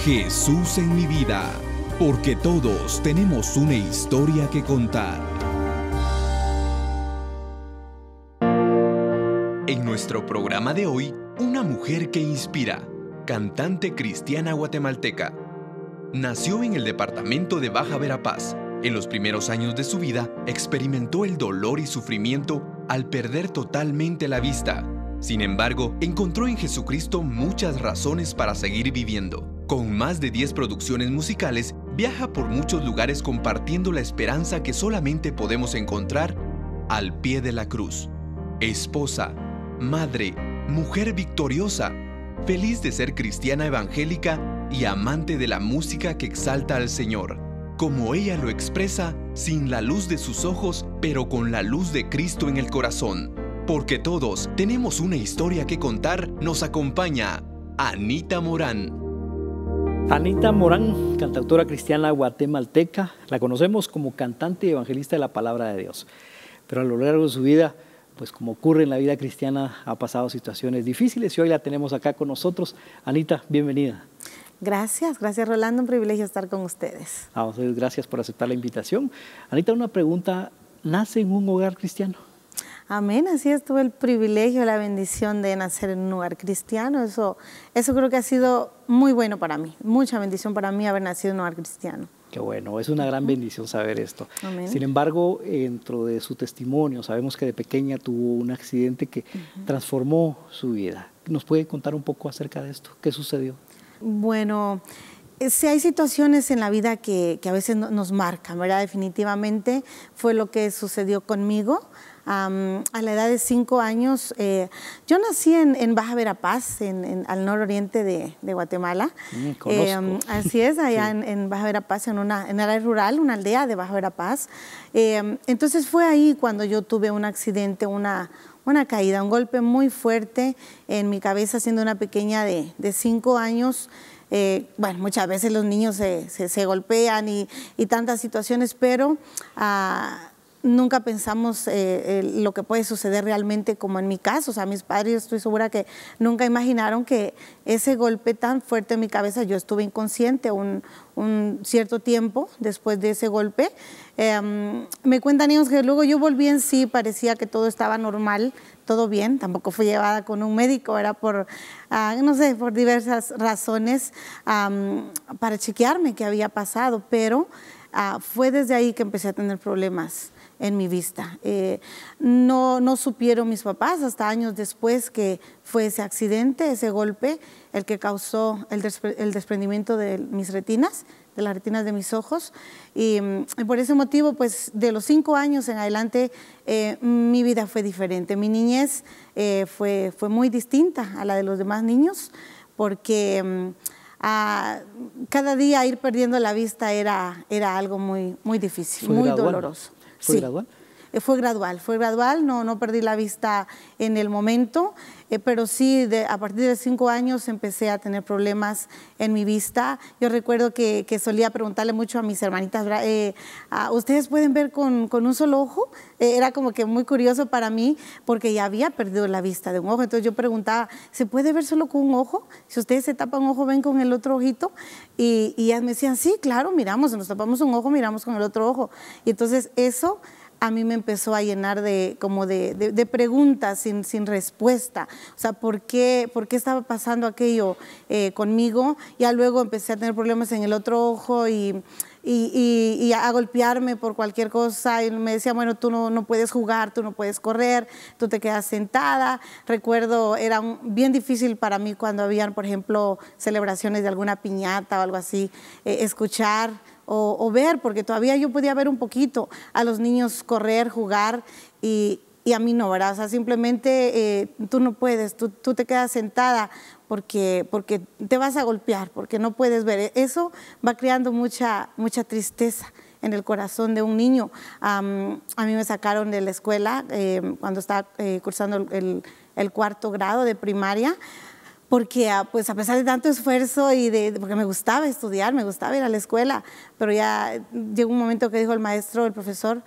Jesús en mi vida, porque todos tenemos una historia que contar. En nuestro programa de hoy, una mujer que inspira, cantante cristiana guatemalteca. Nació en el departamento de Baja Verapaz. En los primeros años de su vida, experimentó el dolor y sufrimiento al perder totalmente la vista. Sin embargo, encontró en Jesucristo muchas razones para seguir viviendo. Con más de 10 producciones musicales, viaja por muchos lugares compartiendo la esperanza que solamente podemos encontrar al pie de la cruz. Esposa, madre, mujer victoriosa, feliz de ser cristiana evangélica y amante de la música que exalta al Señor. Como ella lo expresa, sin la luz de sus ojos, pero con la luz de Cristo en el corazón. Porque todos tenemos una historia que contar, nos acompaña Anita Morán. Anita Morán, cantautora cristiana guatemalteca, la conocemos como cantante y evangelista de la palabra de Dios. Pero a lo largo de su vida, pues como ocurre en la vida cristiana, ha pasado situaciones difíciles y hoy la tenemos acá con nosotros. Anita, bienvenida. Gracias Rolando, un privilegio estar con ustedes. Gracias por aceptar la invitación. Anita, una pregunta, ¿nace en un hogar cristiano? Amén, así es, tuve el privilegio, la bendición de nacer en un hogar cristiano. Eso creo que ha sido muy bueno para mí, mucha bendición para mí haber nacido en un hogar cristiano. Qué bueno, es una gran bendición saber esto. Amén. Sin embargo, dentro de su testimonio, sabemos que de pequeña tuvo un accidente que transformó su vida. ¿Nos puede contar un poco acerca de esto? ¿Qué sucedió? Bueno, sí hay situaciones en la vida que a veces nos marcan, ¿verdad? Definitivamente fue lo que sucedió conmigo. A la edad de 5 años, yo nací en Baja Verapaz, al nororiente de Guatemala. Conozco. Así es, allá Sí. en Baja Verapaz, en área rural, una aldea de Baja Verapaz. Entonces fue ahí cuando yo tuve un accidente, una caída, un golpe muy fuerte en mi cabeza siendo una pequeña de 5 años. Bueno, muchas veces los niños se golpean y tantas situaciones, pero nunca pensamos lo que puede suceder realmente como en mi caso. O sea, mis padres, estoy segura que nunca imaginaron que ese golpe tan fuerte en mi cabeza, yo estuve inconsciente un cierto tiempo después de ese golpe. Me cuentan ellos que luego yo volví en sí, parecía que todo estaba normal, todo bien. Tampoco fui llevada con un médico, era por diversas razones para chequearme qué había pasado, pero fue desde ahí que empecé a tener problemas en mi vista. No supieron mis papás hasta años después que fue ese accidente, ese golpe, el que causó el desprendimiento de mis retinas, de las retinas de mis ojos. Y por ese motivo, pues de los 5 años en adelante, mi vida fue diferente. Mi niñez fue muy distinta a la de los demás niños, porque cada día ir perdiendo la vista era algo muy difícil, muy doloroso. ¿Fue gradual? Fue gradual, no perdí la vista en el momento, pero sí a partir de 5 años empecé a tener problemas en mi vista. Yo recuerdo que solía preguntarle mucho a mis hermanitas, ¿ustedes pueden ver con un solo ojo? Era como que muy curioso para mí porque ya había perdido la vista de un ojo. Entonces yo preguntaba, ¿se puede ver solo con un ojo? Si ustedes se tapan un ojo, ¿ven con el otro ojito? Y ellas me decían, sí, claro, miramos, si nos tapamos un ojo, miramos con el otro ojo. Y entonces eso a mí me empezó a llenar de preguntas sin respuesta. O sea, ¿por qué estaba pasando aquello conmigo? Ya luego empecé a tener problemas en el otro ojo y a golpearme por cualquier cosa. Y me decía, bueno, tú no puedes jugar, tú no puedes correr, tú te quedas sentada. Recuerdo, era bien difícil para mí cuando habían, por ejemplo, celebraciones de alguna piñata o algo así, escuchar o ver, porque todavía yo podía ver un poquito a los niños correr, jugar y a mí no, ¿verdad? O sea, simplemente tú no puedes, tú te quedas sentada porque te vas a golpear, porque no puedes ver. Eso va creando mucha tristeza en el corazón de un niño. A mí me sacaron de la escuela cuando estaba cursando el 4º grado de primaria, porque pues a pesar de tanto esfuerzo porque me gustaba estudiar, me gustaba ir a la escuela, pero ya llegó un momento que dijo el maestro, el profesor,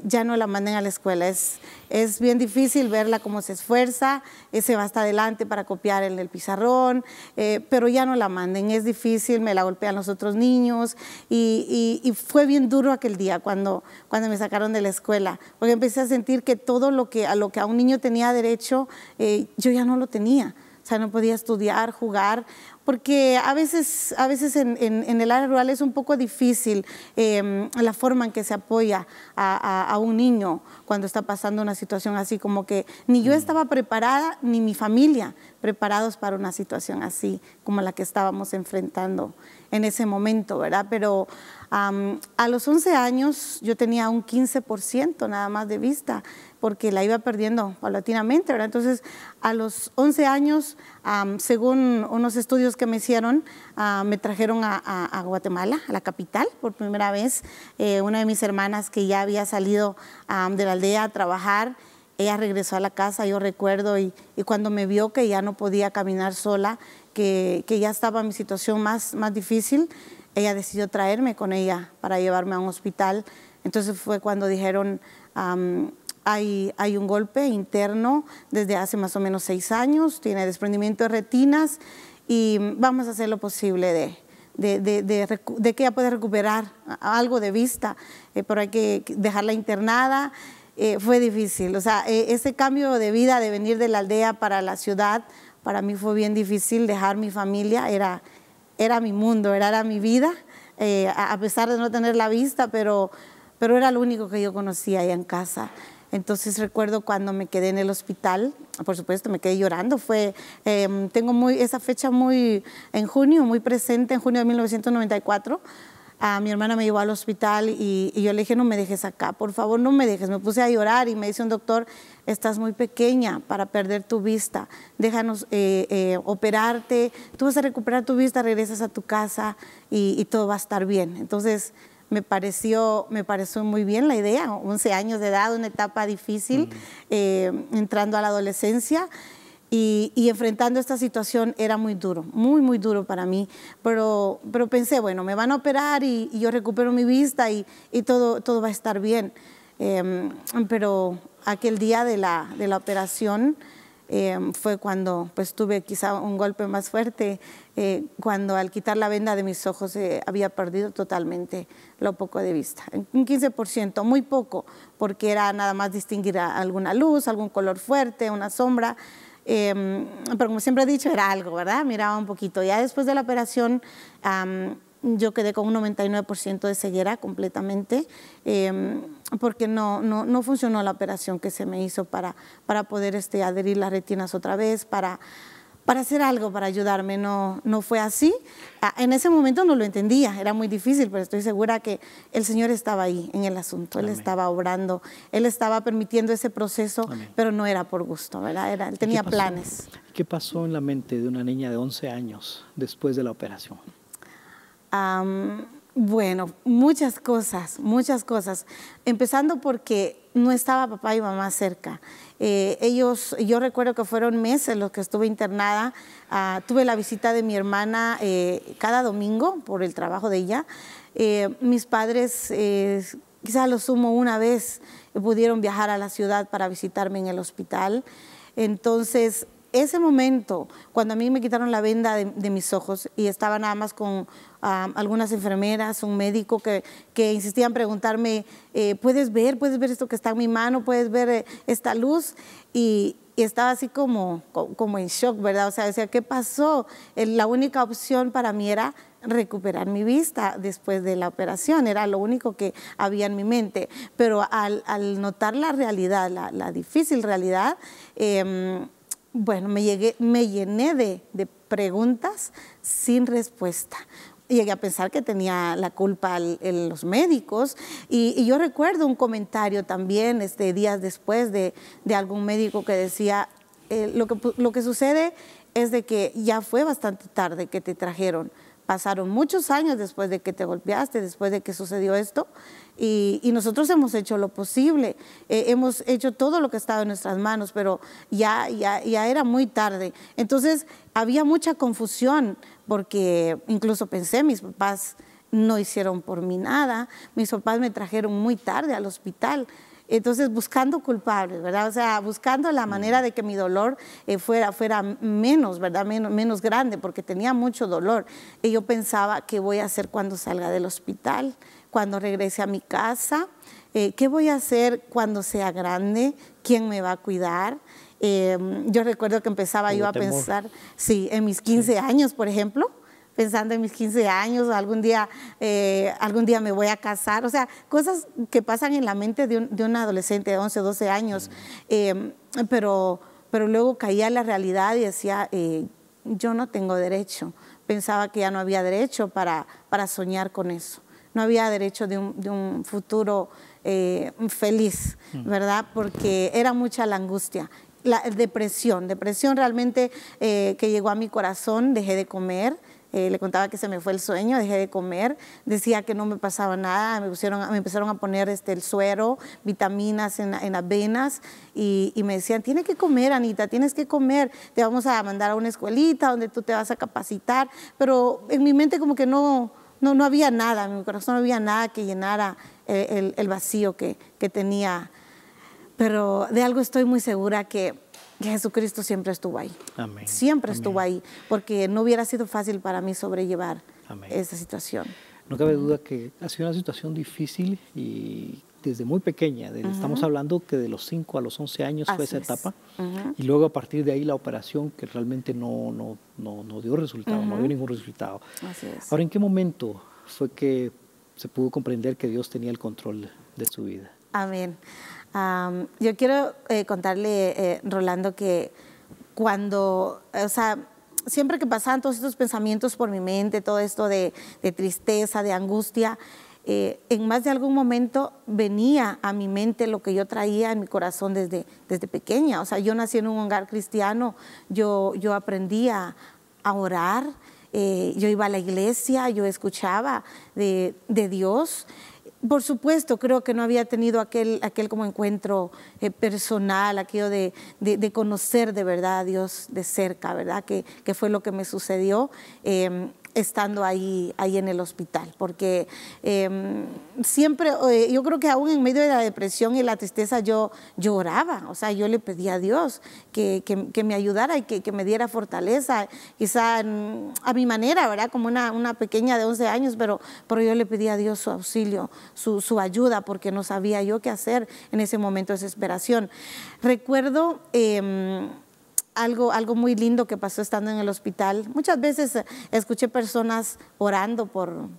ya no la manden a la escuela, es bien difícil verla cómo se esfuerza, se va hasta adelante para copiar en el pizarrón, pero ya no la manden, es difícil, me la golpean los otros niños, y fue bien duro aquel día cuando me sacaron de la escuela, porque empecé a sentir que todo a lo que a un niño tenía derecho, yo ya no lo tenía. O sea, no podía estudiar, jugar, porque a veces en el área rural es un poco difícil la forma en que se apoya a un niño cuando está pasando una situación así, como que ni yo estaba preparada, ni mi familia preparados para una situación así, como la que estábamos enfrentando en ese momento, ¿verdad? Pero a los 11 años yo tenía un 15% nada más de vista, porque la iba perdiendo paulatinamente, ¿verdad? Entonces, a los 11 años, según unos estudios que me hicieron, me trajeron a Guatemala, a la capital, por primera vez. Una de mis hermanas que ya había salido de la aldea a trabajar, ella regresó a la casa, yo recuerdo, y cuando me vio que ya no podía caminar sola, que ya estaba mi situación más difícil, ella decidió traerme con ella para llevarme a un hospital. Entonces fue cuando dijeron, hay un golpe interno desde hace más o menos 6 años, tiene desprendimiento de retinas y vamos a hacer lo posible de que ella pueda recuperar algo de vista, pero hay que dejarla internada. Fue difícil, o sea, ese cambio de vida de venir de la aldea para la ciudad, para mí fue bien difícil. Dejar mi familia, era mi mundo, era mi vida, a pesar de no tener la vista, pero era lo único que yo conocía allá en casa. Entonces recuerdo cuando me quedé en el hospital, por supuesto me quedé llorando, tengo esa fecha en junio, muy presente, en junio de 1994. Mi hermana me llevó al hospital y yo le dije, no me dejes acá, por favor, no me dejes. Me puse a llorar y me dice un doctor, estás muy pequeña para perder tu vista, déjanos operarte, tú vas a recuperar tu vista, regresas a tu casa y todo va a estar bien. Entonces me pareció muy bien la idea, 11 años de edad, una etapa difícil, entrando a la adolescencia. Y enfrentando esta situación era muy duro, muy duro para mí, pero pensé, bueno, me van a operar y yo recupero mi vista y todo va a estar bien. Pero aquel día de la operación fue cuando pues tuve quizá un golpe más fuerte, cuando al quitar la venda de mis ojos había perdido totalmente lo poco de vista, un 15%, muy poco, porque era nada más distinguir alguna luz, algún color fuerte, una sombra. Pero como siempre he dicho, era algo, ¿verdad? Miraba un poquito. Ya después de la operación, yo quedé con un 99% de ceguera completamente, porque no funcionó la operación que se me hizo para poder adherir las retinas otra vez, para hacer algo, para ayudarme. No fue así. En ese momento no lo entendía, era muy difícil, pero estoy segura que el Señor estaba ahí en el asunto. Amén. Él estaba obrando, Él estaba permitiendo ese proceso. Amén. Pero no era por gusto, ¿verdad? Él tenía planes. ¿Qué pasó en la mente de una niña de 11 años después de la operación? Bueno, muchas cosas, empezando porque no estaba papá y mamá cerca. Yo recuerdo que fueron meses los que estuve internada. Tuve la visita de mi hermana cada domingo por el trabajo de ella. Mis padres, quizás lo sumo una vez, pudieron viajar a la ciudad para visitarme en el hospital. Entonces, ese momento, cuando a mí me quitaron la venda de mis ojos y estaba nada más con algunas enfermeras, un médico que insistían en preguntarme, ¿puedes ver esto que está en mi mano? ¿Puedes ver esta luz? Y estaba así como en shock, ¿verdad? O sea, decía, ¿qué pasó? La única opción para mí era recuperar mi vista después de la operación, era lo único que había en mi mente. Pero al notar la realidad, la difícil realidad, bueno, me llené de preguntas sin respuesta. Llegué a pensar que tenía la culpa los médicos y yo recuerdo un comentario también días después de algún médico que decía, lo que sucede es de que ya fue bastante tarde que te trajeron, pasaron muchos años después de que te golpeaste, después de que sucedió esto, y nosotros hemos hecho lo posible, hemos hecho todo lo que estaba en nuestras manos, pero ya era muy tarde. Entonces había mucha confusión, porque incluso pensé, mis papás no hicieron por mí nada, mis papás me trajeron muy tarde al hospital. Entonces, buscando culpables, ¿verdad? O sea, buscando la manera de que mi dolor fuera menos, ¿verdad? Menos grande, porque tenía mucho dolor. Y yo pensaba, ¿qué voy a hacer cuando salga del hospital? Cuando regrese a mi casa, ¿qué voy a hacer cuando sea grande? ¿Quién me va a cuidar? Yo recuerdo que empezaba yo a pensar, sí, en mis 15 años, por ejemplo, pensando en mis 15 años, algún día me voy a casar, o sea, cosas que pasan en la mente de un adolescente de 11, 12 años, pero luego caía la realidad y decía, yo no tengo derecho. Pensaba que ya no había derecho para soñar con eso, no había derecho de un futuro feliz, ¿verdad? Porque era mucha la angustia. La depresión realmente que llegó a mi corazón, dejé de comer. Le contaba que se me fue el sueño, dejé de comer, decía que no me pasaba nada, me empezaron a poner el suero, vitaminas en las venas y me decían, tienes que comer, Anita, tienes que comer, te vamos a mandar a una escuelita donde tú te vas a capacitar, pero en mi mente como que no había nada, en mi corazón no había nada que llenara el vacío que tenía, pero de algo estoy muy segura que Jesucristo siempre estuvo ahí. Amén. Siempre Amén. estuvo ahí, porque no hubiera sido fácil para mí sobrellevar esta situación. No cabe duda que ha sido una situación difícil y desde muy pequeña, estamos hablando que de los 5 a los 11 años fue esa etapa, y luego a partir de ahí la operación que realmente no dio resultado, no dio ningún resultado. Así es. Ahora, ¿en qué momento fue que se pudo comprender que Dios tenía el control de su vida? Amén. Yo quiero contarle, Rolando, que cuando, o sea, siempre que pasaban todos estos pensamientos por mi mente, todo esto de tristeza, de angustia, en más de algún momento venía a mi mente lo que yo traía en mi corazón desde pequeña. O sea, yo nací en un hogar cristiano, yo aprendí a orar, yo iba a la iglesia, yo escuchaba de Dios. Por supuesto, creo que no había tenido aquel como encuentro personal, aquello de conocer de verdad a Dios de cerca, ¿verdad? Que fue lo que me sucedió estando ahí en el hospital, porque siempre, yo creo que aún en medio de la depresión y la tristeza yo oraba, o sea, yo le pedía a Dios que me ayudara y que me diera fortaleza, quizá a mi manera, ¿verdad? Como una pequeña de 11 años, pero yo le pedía a Dios su auxilio, su ayuda, porque no sabía yo qué hacer en ese momento de desesperación. Recuerdo algo muy lindo que pasó estando en el hospital. Muchas veces escuché personas orando por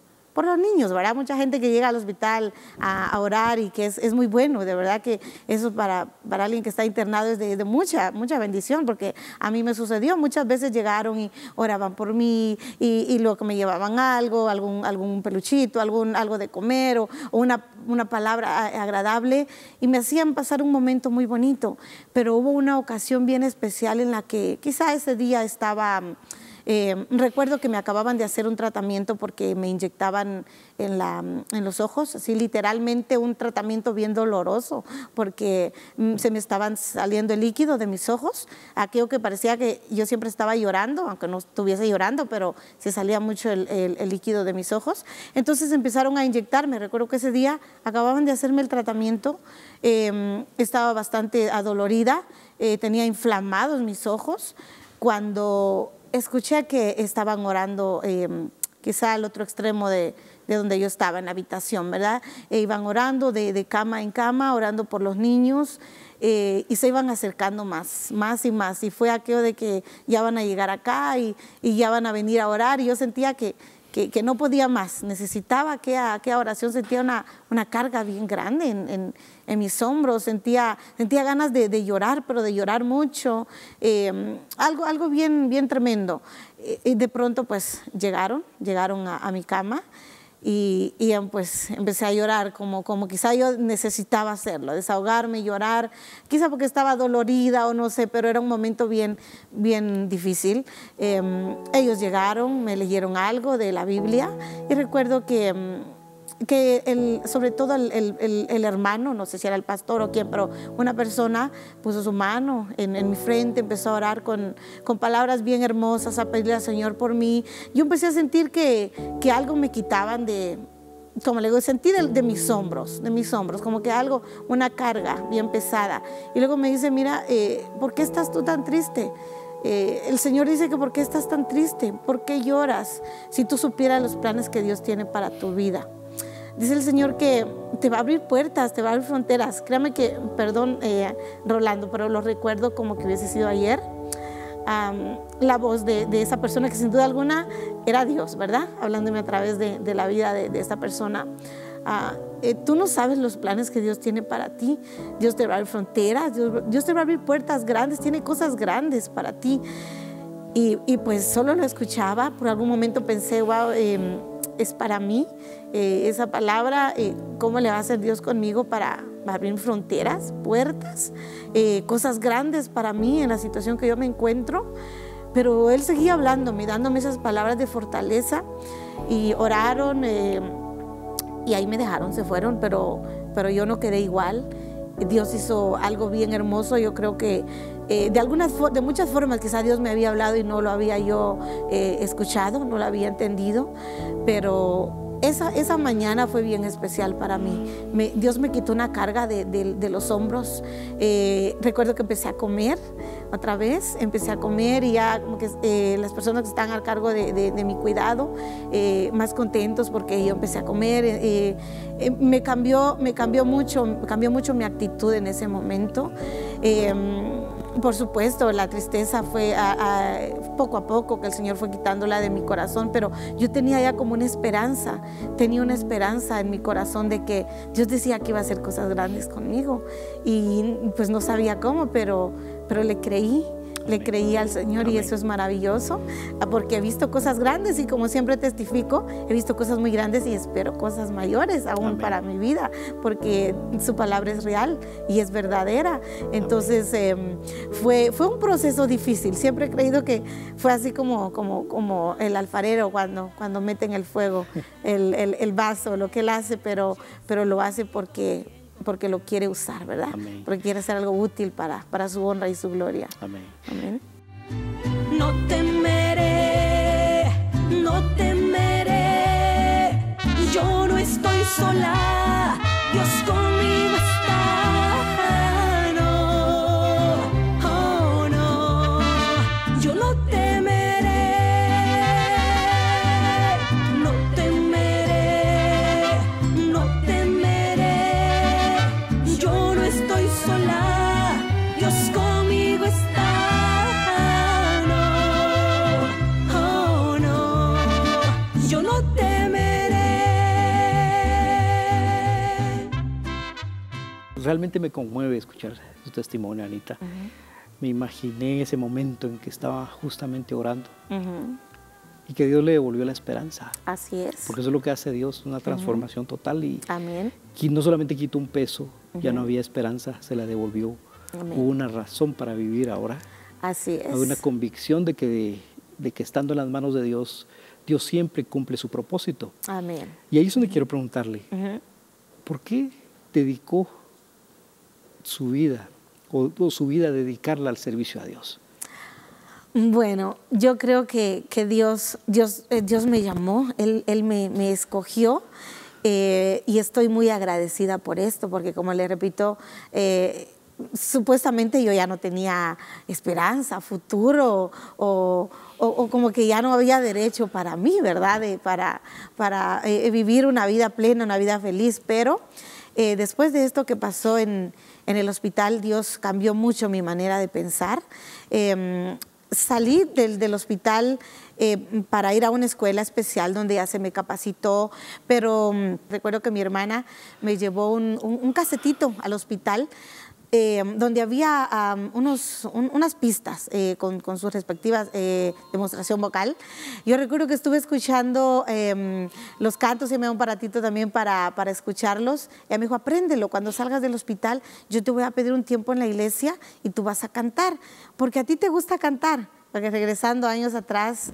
los niños, ¿verdad? Mucha gente que llega al hospital a orar y que es muy bueno, de verdad que eso para alguien que está internado es de mucha bendición, porque a mí me sucedió, muchas veces llegaron y oraban por mí y luego me llevaban algún peluchito, algo de comer o una palabra agradable y me hacían pasar un momento muy bonito, pero hubo una ocasión bien especial en la que quizá ese día estaba... recuerdo que me acababan de hacer un tratamiento porque me inyectaban en los ojos, así literalmente un tratamiento bien doloroso, porque se me estaban saliendo el líquido de mis ojos, aquello que parecía que yo siempre estaba llorando, aunque no estuviese llorando, pero se salía mucho el líquido de mis ojos. Entonces empezaron a inyectarme. Recuerdo que ese día acababan de hacerme el tratamiento, estaba bastante adolorida, tenía inflamados mis ojos, cuando escuché que estaban orando quizá al otro extremo de donde yo estaba, en la habitación, ¿verdad? Iban orando de cama en cama, orando por los niños y se iban acercando más y más. Y fue aquello de que ya van a llegar acá y ya van a venir a orar. Y yo sentía que no podía más, necesitaba aquella oración, sentía una carga bien grande en mis hombros, sentía ganas de llorar, pero de llorar mucho, algo bien tremendo. Y de pronto pues llegaron a mi cama Pues empecé a llorar como quizá yo necesitaba hacerlo, desahogarme, llorar, quizá porque estaba dolorida o no sé, pero era un momento bien difícil. Ellos llegaron, me leyeron algo de la Biblia y recuerdo que sobre todo el hermano, no sé si era el pastor o quién, pero una persona puso su mano en mi frente, empezó a orar con palabras bien hermosas, a pedirle al Señor por mí. Yo empecé a sentir que algo me quitaban como le digo, sentí de mis hombros, como que algo, una carga bien pesada. Y luego me dice, mira, ¿por qué estás tú tan triste? El Señor dice que ¿por qué estás tan triste? ¿Por qué lloras? Si tú supieras los planes que Dios tiene para tu vida. Dice el Señor que te va a abrir puertas, te va a abrir fronteras. Créame que, perdón, Rolando, pero lo recuerdo como que hubiese sido ayer. La voz de esa persona que sin duda alguna era Dios, ¿verdad? Hablándome a través de la vida de esta persona. Tú no sabes los planes que Dios tiene para ti. Dios te va a abrir fronteras, Dios te va a abrir puertas grandes, tiene cosas grandes para ti. Y pues solo lo escuchaba. Por algún momento pensé, wow, es para mí esa palabra, cómo le va a hacer Dios conmigo para abrir fronteras, puertas, cosas grandes para mí en la situación que yo me encuentro. Pero Él seguía hablándome, dándome esas palabras de fortaleza, y oraron y ahí me dejaron, se fueron, pero yo no quedé igual. Dios hizo algo bien hermoso. Yo creo que de muchas formas quizá Dios me había hablado y no lo había yo escuchado, no lo había entendido, pero esa mañana fue bien especial para mí. Dios me quitó una carga de los hombros. Recuerdo que empecé a comer otra vez, y ya como que las personas que están al cargo de mi cuidado, más contentos porque yo empecé a comer. Me cambió mucho mi actitud en ese momento. Por supuesto, la tristeza fue poco a poco que el Señor fue quitándola de mi corazón, pero yo tenía ya como tenía una esperanza en mi corazón de que Dios decía que iba a hacer cosas grandes conmigo, y pues no sabía cómo, pero le creí. Le creí al Señor. Amén. Y eso es maravilloso, porque he visto cosas grandes, y como siempre testifico, he visto cosas muy grandes y espero cosas mayores aún. Amén. Para mi vida, porque su palabra es real y es verdadera. Entonces fue un proceso difícil. Siempre he creído que fue así como el alfarero cuando mete en el fuego el vaso, lo que él hace, pero lo hace porque lo quiere usar, ¿verdad? Amén. Porque quiere hacer algo útil para su honra y su gloria. Amén. Amén. No temeré, yo no estoy sola, Dios conmigo está. No, oh no, yo no temeré, yo no estoy sola, Dios conmigo está. Yo no temeré. Realmente me conmueve escuchar su testimonio, Anita. Me imaginé en ese momento en que estaba justamente orando y que Dios le devolvió la esperanza. Así es. Porque eso es lo que hace Dios, una transformación total. Y amén. No solamente quitó un peso, ya no había esperanza, se la devolvió. Amén. Hubo una razón para vivir ahora. Así es. Hay una convicción de que estando en las manos de Dios, Dios siempre cumple su propósito. Amén. Y ahí es donde quiero preguntarle, ¿por qué dedicó su vida, o su vida dedicarla al servicio a Dios? Bueno, yo creo que Dios me llamó, Él me escogió, y estoy muy agradecida por esto, porque como le repito, supuestamente yo ya no tenía esperanza, futuro, o como que ya no había derecho para mí, ¿verdad? Para vivir una vida plena, una vida feliz. Pero después de esto que pasó en el hospital, Dios cambió mucho mi manera de pensar. Salí del hospital para ir a una escuela especial donde ya se me capacitó, pero recuerdo que mi hermana me llevó un casetito al hospital donde había unas pistas con sus respectivas demostración vocal. Yo recuerdo que estuve escuchando los cantos y me dio un aparatito también para escucharlos. Y ella me dijo, apréndelo, cuando salgas del hospital yo te voy a pedir un tiempo en la iglesia y tú vas a cantar, porque a ti te gusta cantar. Porque regresando años atrás,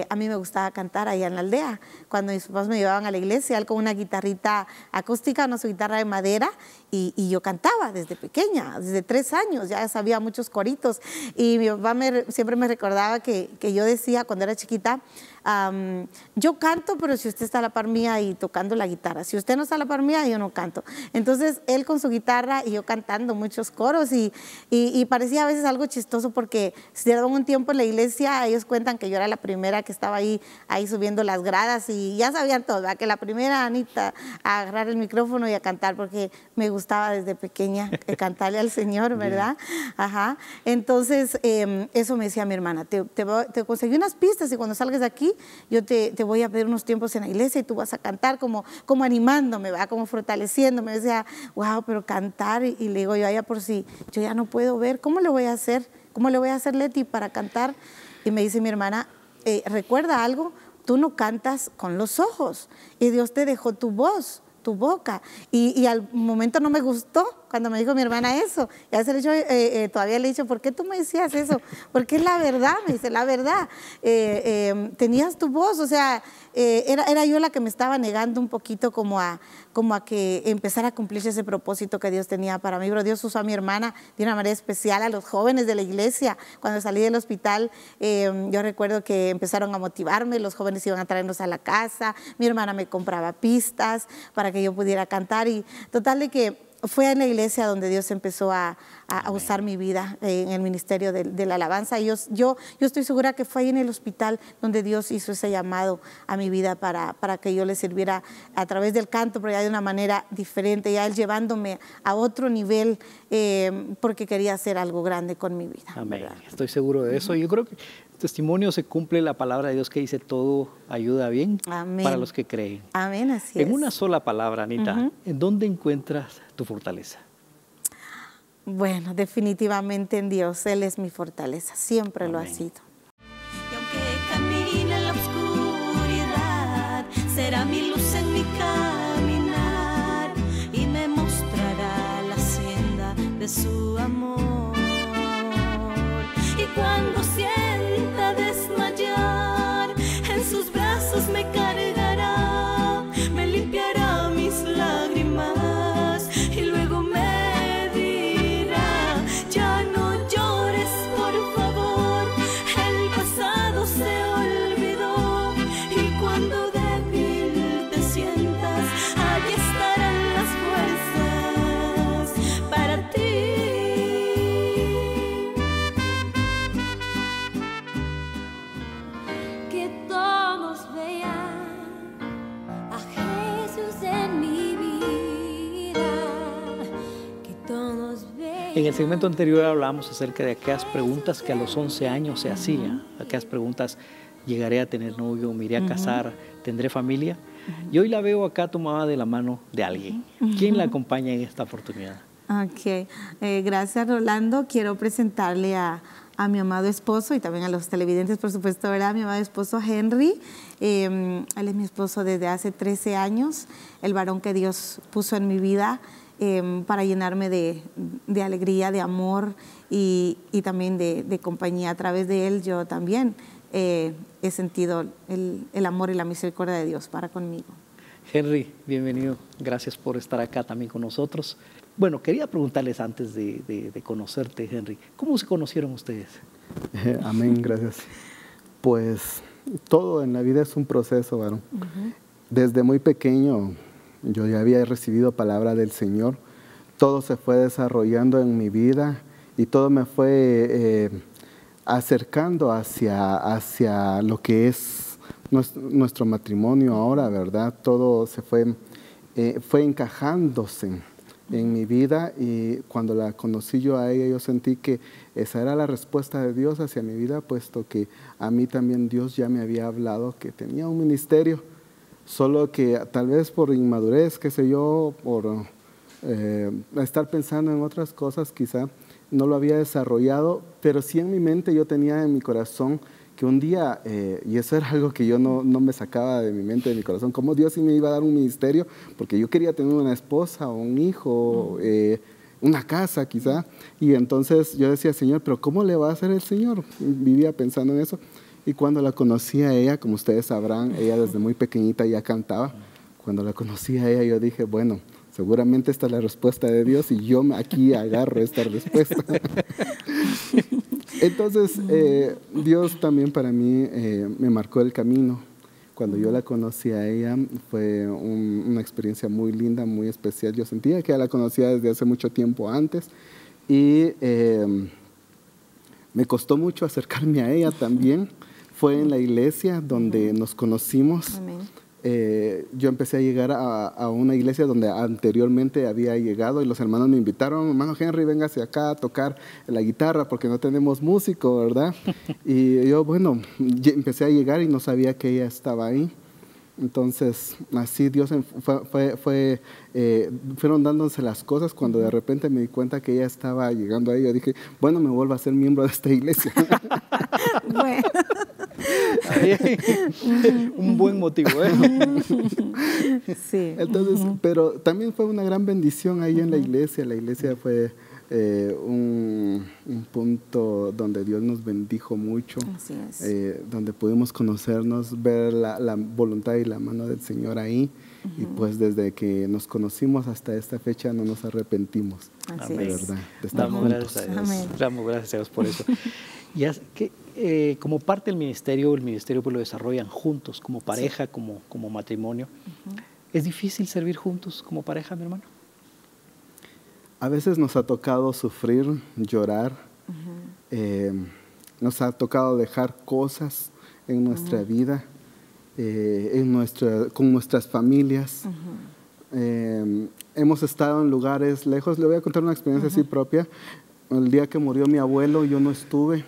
a mí me gustaba cantar allá en la aldea. Cuando mis papás me llevaban a la iglesia, él con una guitarrita acústica, no su guitarra de madera, y yo cantaba desde pequeña, desde 3 años, ya sabía muchos coritos. Y mi papá siempre me recordaba que yo decía cuando era chiquita, yo canto, pero si usted está a la par mía y tocando la guitarra, si usted no está a la par mía, yo no canto. Entonces él con su guitarra y yo cantando muchos coros y parecía a veces algo chistoso porque si daban un tiempo en la iglesia, ellos cuentan que yo era la primera que estaba ahí subiendo las gradas y ya sabían todo, ¿verdad? Que la primera Anita a agarrar el micrófono y a cantar porque me gustaba desde pequeña cantarle al Señor, ¿verdad? Ajá. Entonces eso me decía mi hermana, te conseguí unas pistas y cuando salgas de aquí yo te voy a pedir unos tiempos en la iglesia y tú vas a cantar como animándome, ¿va? Como fortaleciéndome. Me decía, wow, pero cantar, y le digo yo a ella, por si yo ya no puedo ver, ¿cómo le voy a hacer? ¿Cómo le voy a hacer, Leti, para cantar? Y me dice mi hermana, recuerda algo, tú no cantas con los ojos y Dios te dejó tu voz, tu boca. Y al momento no me gustó cuando me dijo mi hermana eso. Y a veces todavía le he dicho, ¿por qué tú me decías eso? Porque es la verdad, me dice, la verdad. Tenías tu voz, o sea, era yo la que me estaba negando un poquito como a que empezara a cumplirse ese propósito que Dios tenía para mí. Pero Dios usó a mi hermana de una manera especial, a los jóvenes de la iglesia. Cuando salí del hospital, yo recuerdo que empezaron a motivarme, los jóvenes iban a traernos a la casa, mi hermana me compraba pistas para que yo pudiera cantar y total de que fue en la iglesia donde Dios empezó a usar mi vida en el ministerio de la alabanza. Y yo estoy segura que fue ahí en el hospital donde Dios hizo ese llamado a mi vida para que yo le sirviera a través del canto, pero ya de una manera diferente, ya Él llevándome a otro nivel porque quería hacer algo grande con mi vida. Amén. Estoy seguro de eso. Yo creo que testimonio se cumple la palabra de Dios que dice todo ayuda bien. Amén. Para los que creen. Amén, así es. En una sola palabra, Anita, ¿en dónde encuentras tu fortaleza? Bueno, definitivamente en Dios. Él es mi fortaleza, siempre Amén. Lo ha sido. Y aunque camine en la oscuridad, será mi luz en mi caminar y me mostrará la senda de su amor. Y cuando sienta desmayar, en sus brazos me cargará, me limpiará mis lágrimas y luego me dirá, ya no llores por favor, el pasado se olvidó y cuando débil te sientas, allí estarán las fuerzas para ti. En el segmento anterior hablábamos acerca de aquellas preguntas que a los 11 años se hacían, aquellas preguntas, ¿llegaré a tener novio? ¿Me iré a casar? ¿Tendré familia? Y hoy la veo acá tomada de la mano de alguien. ¿Quién la acompaña en esta oportunidad? Ok, gracias Rolando. Quiero presentarle a mi amado esposo y también a los televidentes, por supuesto, ¿verdad? Mi amado esposo Henry. Él es mi esposo desde hace 13 años, el varón que Dios puso en mi vida para llenarme de alegría, de amor y también de compañía. A través de él yo también he sentido el amor y la misericordia de Dios para conmigo. Henry, bienvenido. Gracias por estar acá también con nosotros. Bueno, quería preguntarles antes de conocerte, Henry, ¿cómo se conocieron ustedes? Amén, gracias. Pues todo en la vida es un proceso, varón. Desde muy pequeño yo ya había recibido palabra del Señor. Todo se fue desarrollando en mi vida y todo me fue acercando hacia lo que es nuestro matrimonio ahora, ¿verdad? Todo se fue encajándose en mi vida y cuando la conocí yo a ella, yo sentí que esa era la respuesta de Dios hacia mi vida, puesto que a mí también Dios ya me había hablado que tenía un ministerio, solo que tal vez por inmadurez, qué sé yo, estar pensando en otras cosas quizá no lo había desarrollado, pero sí en mi mente yo tenía en mi corazón que un día, y eso era algo que yo no me sacaba de mi mente, de mi corazón, cómo Dios sí me iba a dar un ministerio, porque yo quería tener una esposa o un hijo, una casa quizá, y entonces yo decía, Señor, pero ¿cómo le va a hacer el Señor? Vivía pensando en eso, y cuando la conocí a ella, como ustedes sabrán, ella desde muy pequeñita ya cantaba. Cuando la conocí a ella, yo dije, bueno, seguramente esta es la respuesta de Dios y yo aquí agarro esta respuesta. Entonces, Dios también para mí me marcó el camino. Cuando yo la conocí a ella, fue una experiencia muy linda, muy especial. Yo sentía que ya la conocía desde hace mucho tiempo antes y me costó mucho acercarme a ella también. Fue en la iglesia donde nos conocimos. Amén. Yo empecé a llegar a una iglesia donde anteriormente había llegado y los hermanos me invitaron, hermano Henry, véngase acá a tocar la guitarra porque no tenemos músico, ¿verdad? Y yo, bueno, empecé a llegar y no sabía que ella estaba ahí. Entonces, así Dios fueron dándose las cosas. Cuando de repente me di cuenta que ella estaba llegando ahí, yo dije, bueno, me vuelvo a ser miembro de esta iglesia. Bueno. Un buen motivo, ¿eh? Sí. Entonces, pero también fue una gran bendición ahí en la iglesia. La iglesia fue un punto donde Dios nos bendijo mucho, Así es. donde pudimos conocernos, ver la voluntad y la mano del Señor ahí. Y pues desde que nos conocimos hasta esta fecha no nos arrepentimos, Así de es. verdad, de estar Damos juntos. gracias a Dios. Amén. Damos gracias a Dios por eso. Como parte del ministerio, el ministerio pues lo desarrollan juntos, como pareja, como matrimonio. ¿Es difícil servir juntos como pareja, mi hermano? A veces nos ha tocado sufrir, llorar, nos ha tocado dejar cosas en nuestra vida, con nuestras familias. Hemos estado en lugares lejos. Le voy a contar una experiencia así propia. El día que murió mi abuelo, yo no estuve.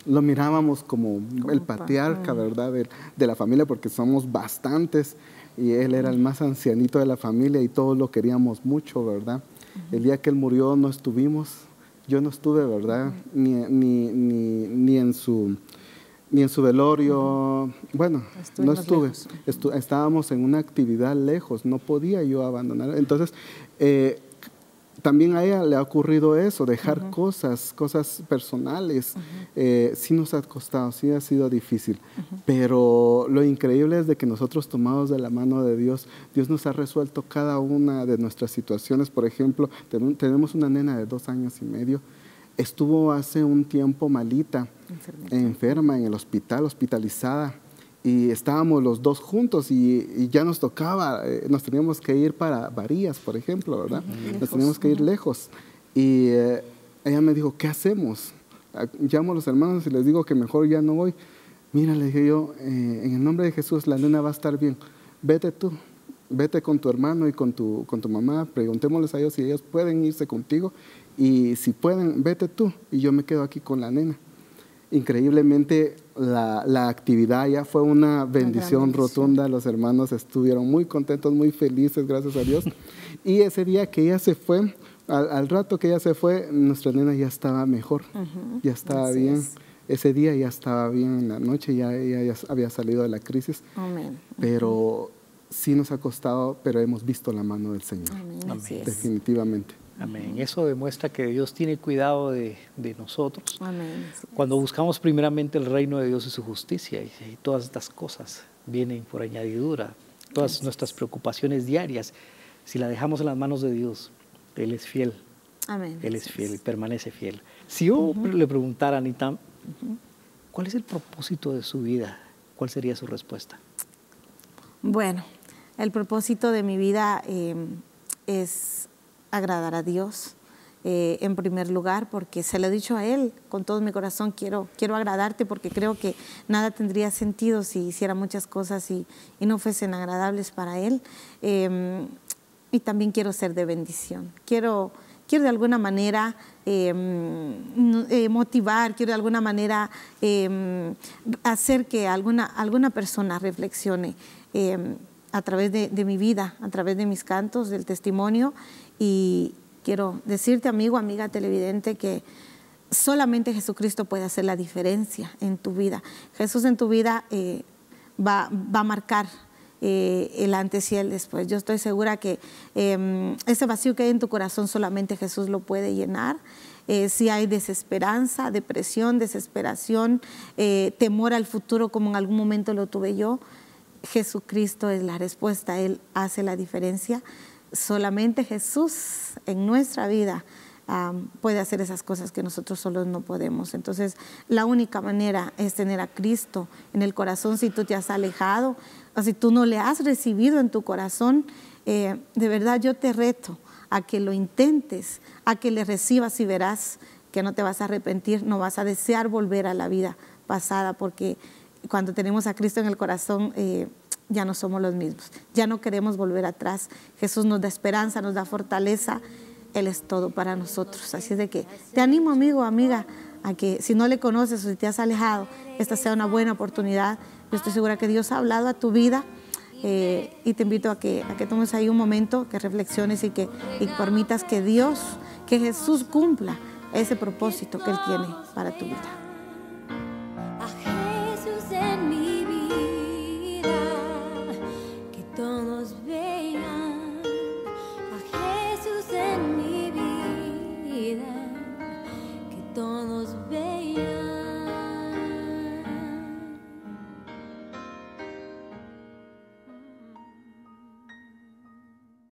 Lo mirábamos como el patriarca, ¿verdad? De la familia, porque somos bastantes. Y él era el más ancianito de la familia y todos lo queríamos mucho, ¿verdad? El día que él murió no estuvimos. Yo no estuve, ¿verdad? Ni en su velorio. Bueno, no estuve. Estábamos en una actividad lejos, no podía yo abandonar. Entonces, también a ella le ha ocurrido eso, dejar cosas personales. Sí nos ha costado, sí ha sido difícil. Pero lo increíble es de que nosotros, tomados de la mano de Dios, Dios nos ha resuelto cada una de nuestras situaciones. Por ejemplo, tenemos una nena de 2 años y medio. Estuvo hace un tiempo malita, enferma en el hospital, hospitalizada. Y estábamos los dos juntos y ya nos tocaba, nos teníamos que ir para Varías, por ejemplo, ¿verdad? Nos teníamos que ir lejos. Y ella me dijo, ¿qué hacemos? Llamo a los hermanos y les digo que mejor ya no voy. Mira, le dije yo, en el nombre de Jesús, la nena va a estar bien. Vete tú, vete con tu hermano y con tu mamá, preguntémosles a ellos si ellos pueden irse contigo. Y si pueden, vete tú y yo me quedo aquí con la nena. Increíblemente la actividad ya fue una bendición rotunda. Los hermanos estuvieron muy contentos, muy felices, gracias a Dios. Y ese día que ella se fue, al rato que ella se fue, nuestra nena ya estaba mejor, ya estaba bien. Es. Ese día ya estaba bien, en la noche ella ya había salido de la crisis. Amén. Pero sí nos ha costado, pero hemos visto la mano del Señor. Amén. Así es. Definitivamente. Amén. Eso demuestra que Dios tiene cuidado de nosotros. Amén. Cuando buscamos primeramente el reino de Dios y su justicia, y todas estas cosas vienen por añadidura, todas nuestras preocupaciones diarias, si la dejamos en las manos de Dios, Él es fiel. Amén. Él es fiel y permanece fiel. Si yo le preguntara a Anita, ¿cuál es el propósito de su vida? ¿Cuál sería su respuesta? Bueno, el propósito de mi vida es agradar a Dios en primer lugar, porque se lo he dicho a Él con todo mi corazón, quiero agradarte, porque creo que nada tendría sentido si hiciera muchas cosas y no fuesen agradables para Él. Y también quiero ser de bendición, quiero de alguna manera motivar, quiero de alguna manera hacer que alguna persona reflexione a través de mi vida, a través de mis cantos, del testimonio. Y quiero decirte, amigo, amiga televidente, que solamente Jesucristo puede hacer la diferencia en tu vida. Jesús en tu vida va a marcar el antes y el después. Yo estoy segura que ese vacío que hay en tu corazón solamente Jesús lo puede llenar. Si hay desesperanza, depresión, desesperación, temor al futuro como en algún momento lo tuve yo, Jesucristo es la respuesta. Él hace la diferencia. Solamente Jesús en nuestra vida puede hacer esas cosas que nosotros solos no podemos. Entonces, la única manera es tener a Cristo en el corazón. Si tú te has alejado o si tú no le has recibido en tu corazón, de verdad yo te reto a que lo intentes, a que le recibas, y verás que no te vas a arrepentir, no vas a desear volver a la vida pasada, porque cuando tenemos a Cristo en el corazón, ya no somos los mismos, ya no queremos volver atrás. Jesús nos da esperanza, nos da fortaleza. Él es todo para nosotros. Así es de que te animo, amigo, amiga, a que si no le conoces o si te has alejado, esta sea una buena oportunidad. Yo estoy segura que Dios ha hablado a tu vida, y te invito a que tomes ahí un momento, que reflexiones y permitas que Dios, que Jesús cumpla ese propósito que Él tiene para tu vida.